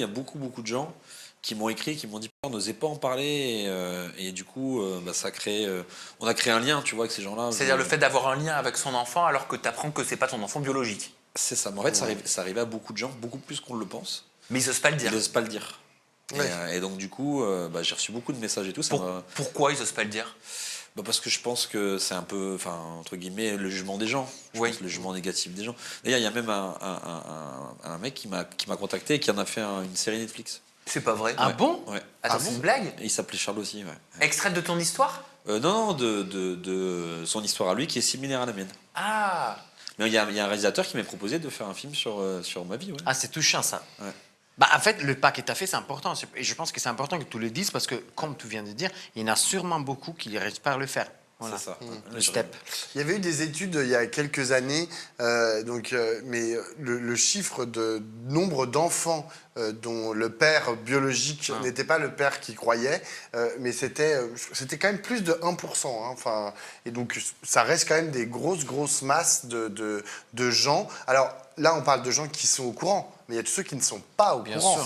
Il y a beaucoup de gens qui m'ont écrit, qui m'ont dit on n'osait pas en parler et du coup ça crée, on a créé un lien, tu vois, avec ces gens-là. C'est-à-dire le fait d'avoir un lien avec son enfant alors que tu apprends que c'est pas ton enfant biologique. C'est ça. Mais en fait, ça arrivait à beaucoup de gens, beaucoup plus qu'on le pense. Mais ils osent pas le dire. Ils n'osent pas le dire. Ouais. Et donc du coup, j'ai reçu beaucoup de messages et tout. Pourquoi ils osent pas le dire? Parce que je pense que c'est un peu, enfin, entre guillemets, le jugement des gens. Je pense le jugement négatif des gens. D'ailleurs, il y a même un mec qui m'a contacté et qui en a fait une série Netflix. C'est pas vrai. Ah bon? Ouais. Attends, c'est une blague? Et il s'appelait Charles aussi, ouais. Extraite de ton histoire? Non, de son histoire à lui qui est similaire à la mienne. Ah! Mais il y a un réalisateur qui m'a proposé de faire un film sur ma vie, ouais. Ah, c'est touchant ça. Ouais. Bah, en fait, le pas que tu as fait, c'est important. Et je pense que c'est important que tu le dises parce que, comme tu viens de dire, il y en a sûrement beaucoup qui espèrent le faire. Voilà. C'est ça. Le step. Il y avait eu des études il y a quelques années, mais le chiffre de nombre d'enfants dont le père biologique n'était pas le père qui croyait, mais c'était quand même plus de 1%. Hein, enfin, et donc, ça reste quand même des grosses masses de gens. Alors là, on parle de gens qui sont au courant, mais il y a tous ceux qui ne sont pas au courant. Sûr.